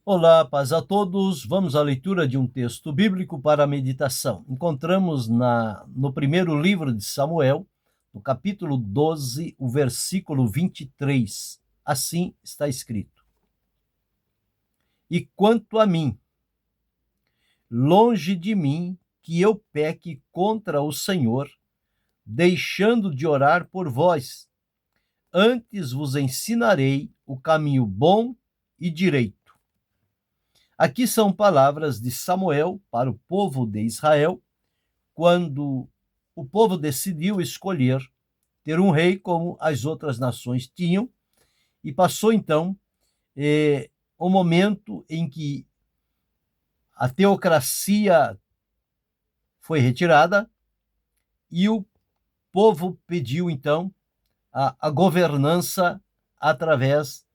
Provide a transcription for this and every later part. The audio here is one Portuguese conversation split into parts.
Olá, paz a todos. Vamos à leitura de um texto bíblico para a meditação. Encontramos no primeiro livro de Samuel, no capítulo 12, o versículo 23. Assim está escrito: E quanto a mim, longe de mim que eu peque contra o Senhor, deixando de orar por vós. Antes vos ensinarei o caminho bom e direito. Aqui são palavras de Samuel para o povo de Israel, quando o povo decidiu escolher ter um rei como as outras nações tinham, e passou então o momento em que a teocracia foi retirada e o povo pediu então a governança através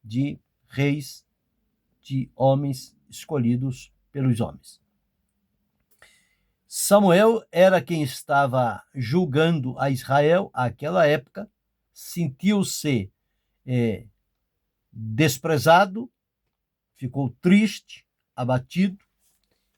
de reis, de homens escolhidos pelos homens. Samuel era quem estava julgando a Israel àquela época, sentiu-se desprezado, ficou triste, abatido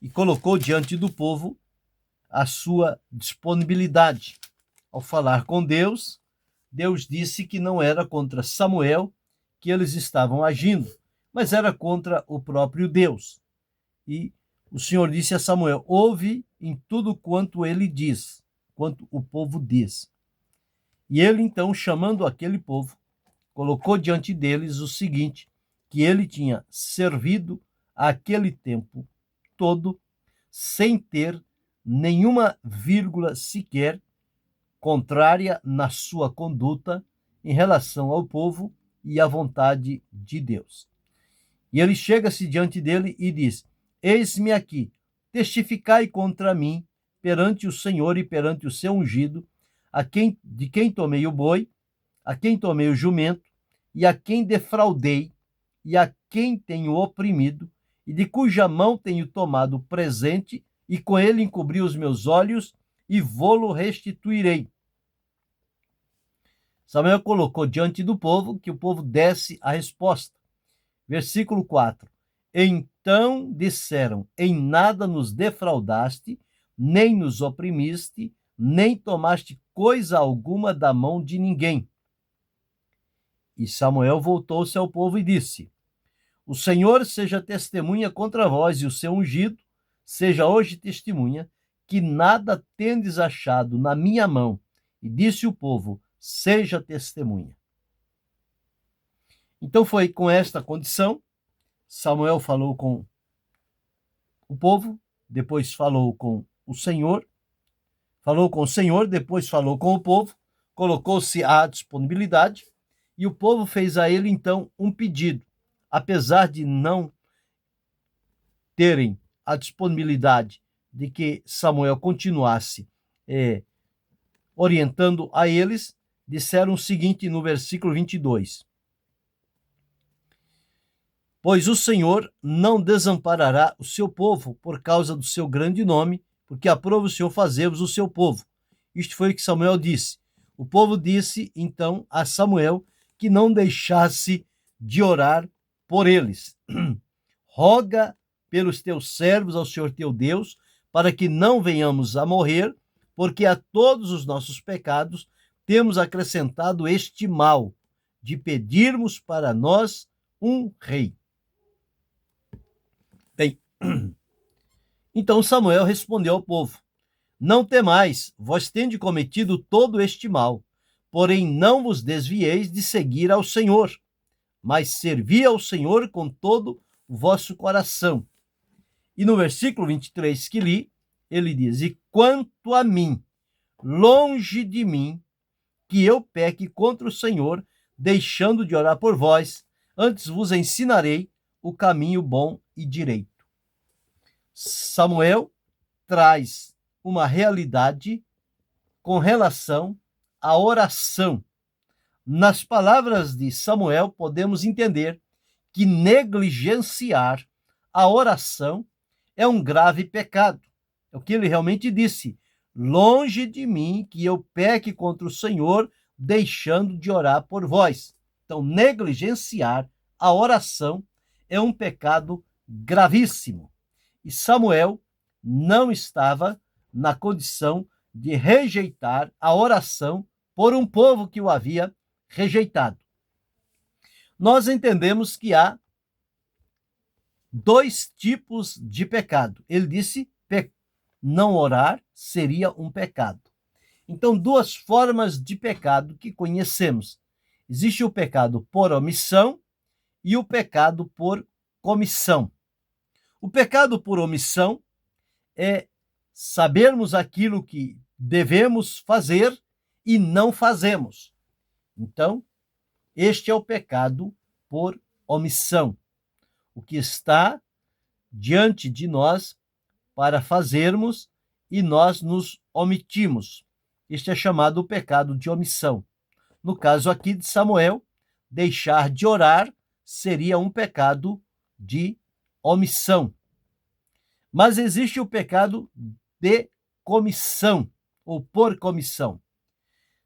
e colocou diante do povo a sua disponibilidade. Ao falar com Deus, Deus disse que não era contra Samuel que eles estavam agindo, mas era contra o próprio Deus. E o Senhor disse a Samuel: ouve em tudo quanto ele diz, quanto o povo diz. E ele então, chamando aquele povo, colocou diante deles o seguinte: que ele tinha servido aquele tempo todo sem ter nenhuma vírgula sequer contrária na sua conduta em relação ao povo e à vontade de Deus. E ele chega-se diante dele e diz: eis-me aqui, testificai contra mim perante o Senhor e perante o seu ungido, de quem tomei o boi, a quem tomei o jumento, e a quem defraudei, e a quem tenho oprimido, e de cuja mão tenho tomado presente, e com ele encobri os meus olhos, e vô-lo restituirei. Samuel colocou diante do povo que o povo desse a resposta. Versículo 4. Então disseram: em nada nos defraudaste, nem nos oprimiste, nem tomaste coisa alguma da mão de ninguém. E Samuel voltou-se ao povo e disse: o Senhor seja testemunha contra vós, e o seu ungido seja hoje testemunha, que nada tendes achado na minha mão. E disse o povo: seja testemunha. Então foi com esta condição, Samuel falou com o povo, depois falou com o Senhor, depois falou com o povo, colocou-se à disponibilidade, e o povo fez a ele então um pedido. Apesar de não terem a disponibilidade de que Samuel continuasse orientando a eles, disseram o seguinte no versículo 22: pois o Senhor não desamparará o seu povo por causa do seu grande nome, porque aprova o Senhor fazer-vos o seu povo. Isto foi o que Samuel disse. O povo disse então a Samuel que não deixasse de orar por eles. Roga pelos teus servos ao Senhor teu Deus, para que não venhamos a morrer, porque a todos os nossos pecados temos acrescentado este mal, de pedirmos para nós um rei. Bem, então Samuel respondeu ao povo: não temais, vós tendes cometido todo este mal, porém não vos desvieis de seguir ao Senhor, mas servi ao Senhor com todo o vosso coração. E no versículo 23 que li, ele diz: e quanto a mim, longe de mim que eu peque contra o Senhor, deixando de orar por vós, antes vos ensinarei o caminho bom e direito. Samuel traz uma realidade com relação à oração. Nas palavras de Samuel, podemos entender que negligenciar a oração é um grave pecado. É o que ele realmente disse: longe de mim que eu peque contra o Senhor, deixando de orar por vós. Então, negligenciar a oração é um pecado gravíssimo. E Samuel não estava na condição de rejeitar a oração por um povo que o havia rejeitado. Nós entendemos que há dois tipos de pecado. Ele disse: não orar seria um pecado. Então, duas formas de pecado que conhecemos. Existe o pecado por omissão e o pecado por comissão. O pecado por omissão é sabermos aquilo que devemos fazer e não fazemos. Então, este é o pecado por omissão. O que está diante de nós para fazermos e nós nos omitimos. Este é chamado o pecado de omissão. No caso aqui de Samuel, deixar de orar seria um pecado de omissão. Mas existe o pecado de comissão ou por comissão.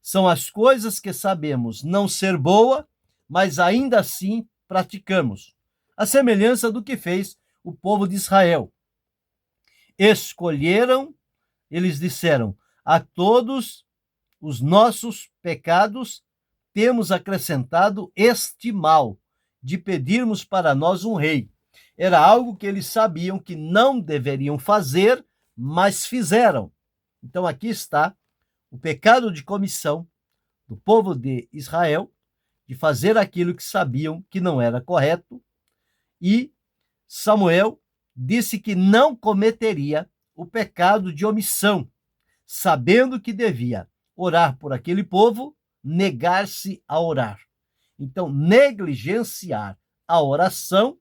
São as coisas que sabemos não ser boa, mas ainda assim praticamos. A semelhança do que fez o povo de Israel. Escolheram, eles disseram: a todos os nossos pecados temos acrescentado este mal, de pedirmos para nós um rei. Era algo que eles sabiam que não deveriam fazer, mas fizeram. Então aqui está o pecado de comissão do povo de Israel, de fazer aquilo que sabiam que não era correto, e Samuel disse que não cometeria o pecado de omissão, sabendo que devia orar por aquele povo, negar-se a orar. Então, negligenciar a oração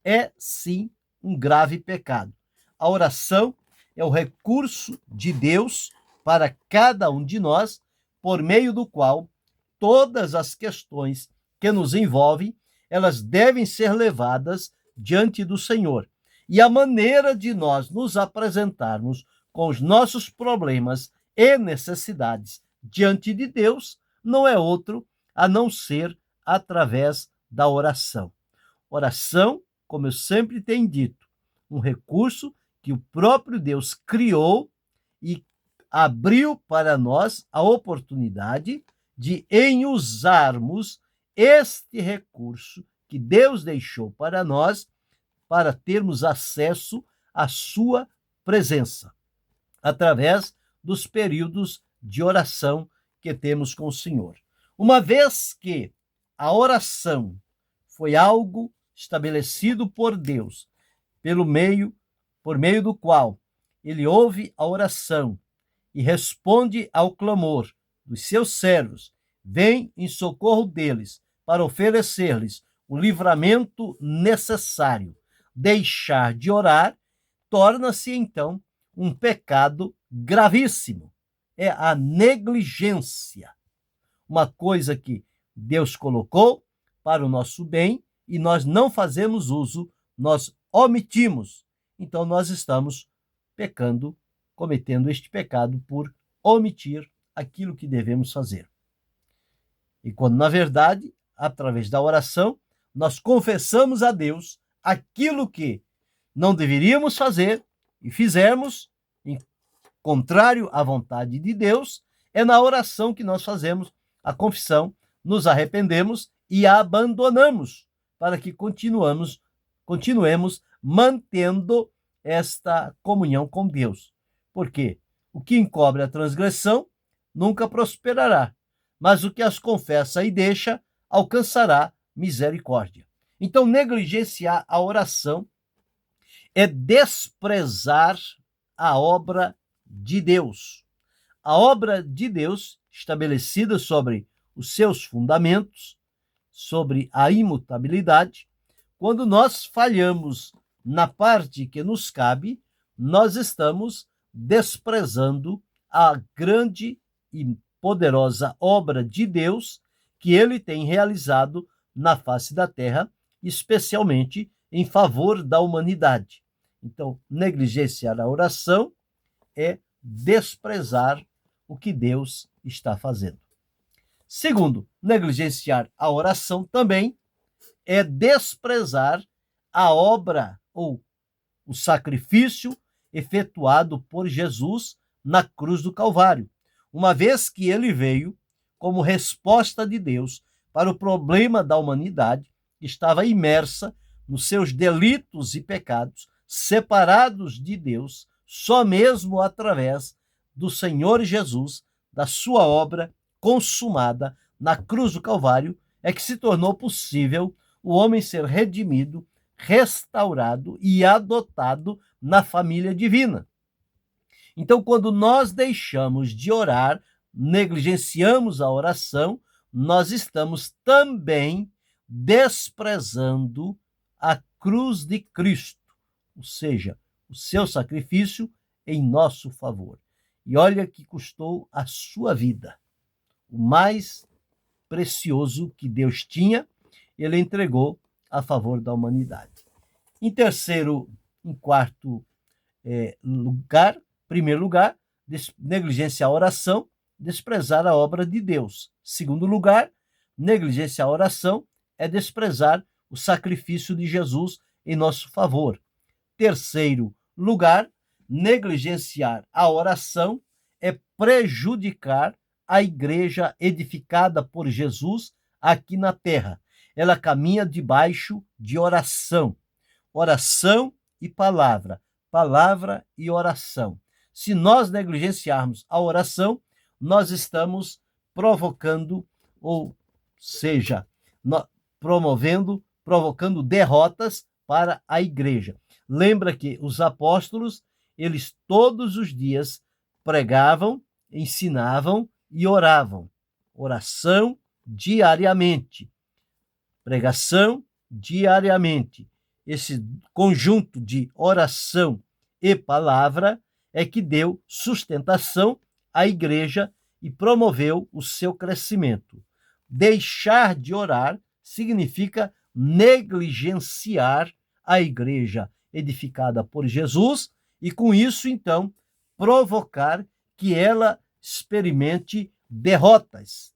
é sim um grave pecado. A oração é o recurso de Deus para cada um de nós, por meio do qual todas as questões que nos envolvem, elas devem ser levadas diante do Senhor. E a maneira de nós nos apresentarmos com os nossos problemas e necessidades diante de Deus não é outro a não ser através da oração. Oração, como eu sempre tenho dito, um recurso que o próprio Deus criou e abriu para nós a oportunidade de, em usarmos este recurso que Deus deixou para nós, para termos acesso à sua presença, através dos períodos de oração que temos com o Senhor. Uma vez que a oração foi algo estabelecido por Deus, por meio do qual ele ouve a oração e responde ao clamor dos seus servos, vem em socorro deles para oferecer-lhes o livramento necessário. Deixar de orar torna-se então um pecado gravíssimo. É a negligência, uma coisa que Deus colocou para o nosso bem e nós não fazemos uso, nós omitimos. Então nós estamos pecando, cometendo este pecado por omitir aquilo que devemos fazer. E quando, na verdade, através da oração, nós confessamos a Deus aquilo que não deveríamos fazer e fizermos, em contrário à vontade de Deus, é na oração que nós fazemos a confissão, nos arrependemos e a abandonamos, para que continuemos mantendo esta comunhão com Deus. Porque o que encobre a transgressão nunca prosperará, mas o que as confessa e deixa alcançará misericórdia. Então, negligenciar a oração é desprezar a obra de Deus. A obra de Deus, estabelecida sobre os seus fundamentos, sobre a imutabilidade, quando nós falhamos na parte que nos cabe, nós estamos desprezando a grande e poderosa obra de Deus que ele tem realizado na face da terra, especialmente em favor da humanidade. Então, negligenciar a oração é desprezar o que Deus está fazendo. Segundo, negligenciar a oração também é desprezar a obra ou o sacrifício efetuado por Jesus na cruz do Calvário, uma vez que ele veio como resposta de Deus para o problema da humanidade que estava imersa nos seus delitos e pecados, separados de Deus, só mesmo através do Senhor Jesus, da sua obra consumada na cruz do Calvário, é que se tornou possível o homem ser redimido, restaurado e adotado na família divina. Então, quando nós deixamos de orar, negligenciamos a oração, nós estamos também desprezando a cruz de Cristo, ou seja, o seu sacrifício em nosso favor. E olha que custou a sua vida. O mais precioso que Deus tinha, ele entregou a favor da humanidade. Em quarto lugar, primeiro lugar, negligenciar a oração, desprezar a obra de Deus. Segundo lugar, negligenciar a oração é desprezar o sacrifício de Jesus em nosso favor. Terceiro lugar, negligenciar a oração é prejudicar a igreja edificada por Jesus aqui na terra. Ela caminha debaixo de oração. Oração e palavra. Palavra e oração. Se nós negligenciarmos a oração, nós estamos provocando, ou seja, provocando derrotas para a igreja. Lembra que os apóstolos, eles todos os dias pregavam, ensinavam e oravam. Oração diariamente. Pregação diariamente. Esse conjunto de oração e palavra é que deu sustentação à igreja e promoveu o seu crescimento. Deixar de orar significa negligenciar a igreja edificada por Jesus e, com isso, então, provocar que ela experimente derrotas.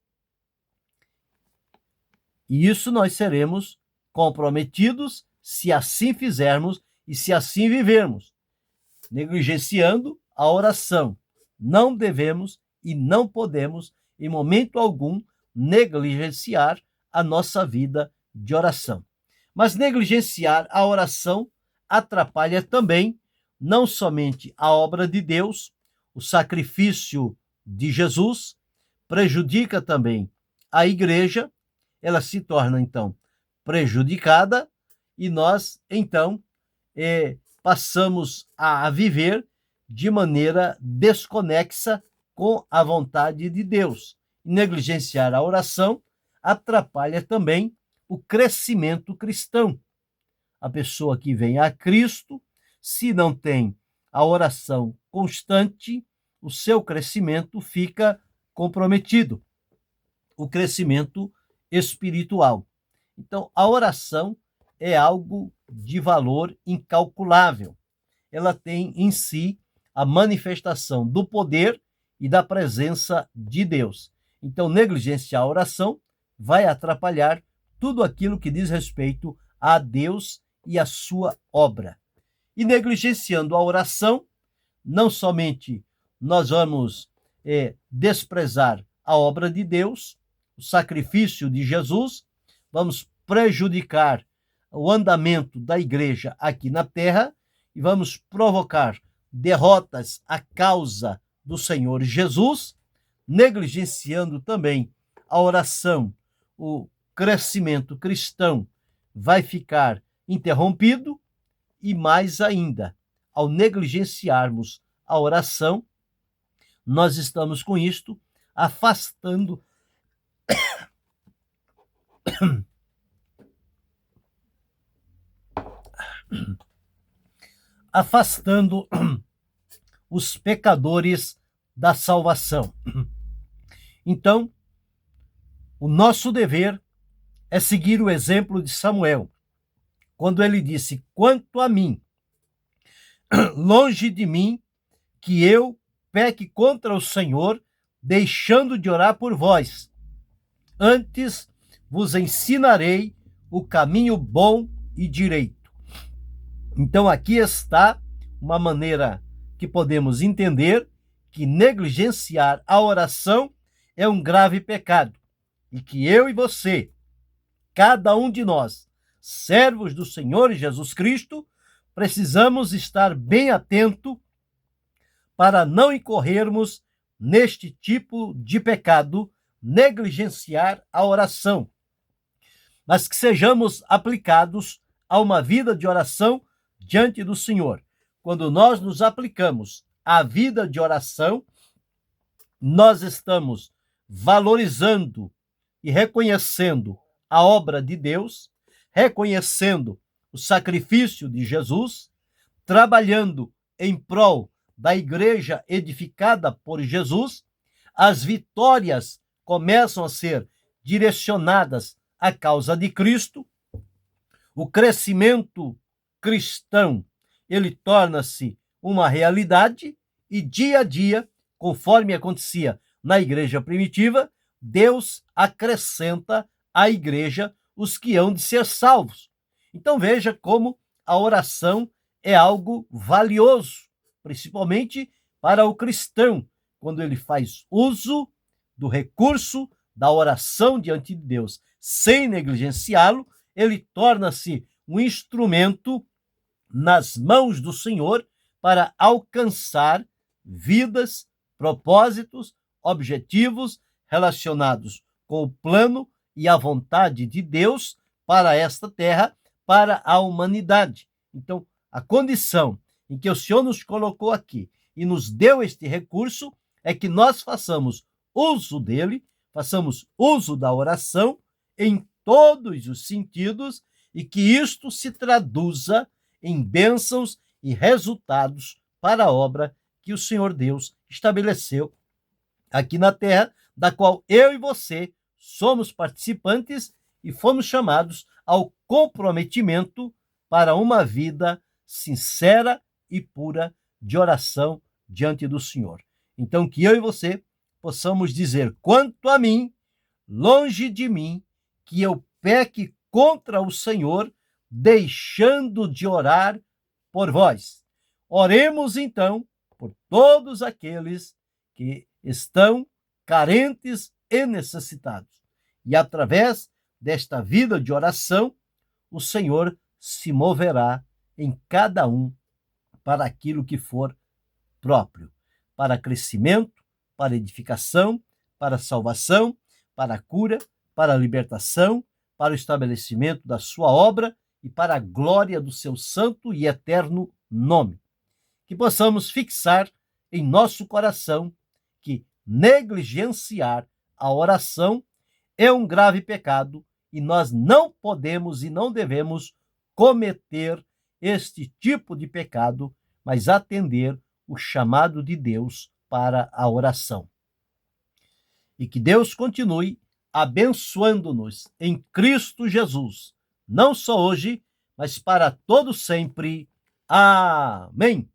E isso nós seremos comprometidos se assim fizermos e se assim vivermos, negligenciando a oração. Não devemos e não podemos, em momento algum, negligenciar a nossa vida de oração. Mas negligenciar a oração atrapalha também não somente a obra de Deus, o sacrifício de Jesus, prejudica também a igreja, ela se torna, então, prejudicada e nós, então, passamos a viver de maneira desconexa com a vontade de Deus. Negligenciar a oração atrapalha também o crescimento cristão. A pessoa que vem a Cristo, se não tem a oração constante, o seu crescimento fica comprometido. O crescimento espiritual. Então, a oração é algo de valor incalculável. Ela tem em si a manifestação do poder e da presença de Deus. Então, negligenciar a oração vai atrapalhar tudo aquilo que diz respeito a Deus e a sua obra. E negligenciando a oração, não somente nós vamos desprezar a obra de Deus, o sacrifício de Jesus, vamos prejudicar o andamento da igreja aqui na terra e vamos provocar derrotas à causa do Senhor Jesus, negligenciando também a oração, o crescimento cristão vai ficar interrompido e, mais ainda, ao negligenciarmos a oração, nós estamos com isto afastando os pecadores da salvação. Então, o nosso dever é seguir o exemplo de Samuel, quando ele disse: quanto a mim, longe de mim que eu peque contra o Senhor, deixando de orar por vós. Antes vos ensinarei o caminho bom e direito. Então aqui está uma maneira que podemos entender que negligenciar a oração é um grave pecado e que eu e você, cada um de nós, servos do Senhor Jesus Cristo, precisamos estar bem atento para não incorrermos neste tipo de pecado, negligenciar a oração, mas que sejamos aplicados a uma vida de oração diante do Senhor. Quando nós nos aplicamos à vida de oração, nós estamos valorizando e reconhecendo a obra de Deus, reconhecendo o sacrifício de Jesus, trabalhando em prol da igreja edificada por Jesus, as vitórias começam a ser direcionadas à causa de Cristo, o crescimento cristão, ele torna-se uma realidade e dia a dia, conforme acontecia na igreja primitiva, Deus acrescenta à igreja os que hão de ser salvos. Então veja como a oração é algo valioso, principalmente para o cristão, quando ele faz uso do recurso da oração diante de Deus, sem negligenciá-lo, ele torna-se um instrumento nas mãos do Senhor para alcançar vidas, propósitos, objetivos relacionados com o plano e a vontade de Deus para esta terra, para a humanidade. Então, a condição em que o Senhor nos colocou aqui e nos deu este recurso é que nós façamos uso dele, façamos uso da oração em todos os sentidos e que isto se traduza em bênçãos e resultados para a obra que o Senhor Deus estabeleceu aqui na terra, da qual eu e você somos participantes e fomos chamados ao comprometimento para uma vida sincera e pura de oração diante do Senhor. Então, que eu e você possamos dizer: quanto a mim, longe de mim, que eu peque contra o Senhor, deixando de orar por vós. Oremos, então, por todos aqueles que estão carentes e necessitados. E através desta vida de oração, o Senhor se moverá em cada um para aquilo que for próprio, para crescimento, para edificação, para salvação, para a cura, para a libertação, para o estabelecimento da sua obra e para a glória do seu santo e eterno nome. Que possamos fixar em nosso coração que negligenciar a oração é um grave pecado e nós não podemos e não devemos cometer este tipo de pecado, mas atender o chamado de Deus para a oração. E que Deus continue abençoando-nos em Cristo Jesus, não só hoje, mas para todo sempre. Amém.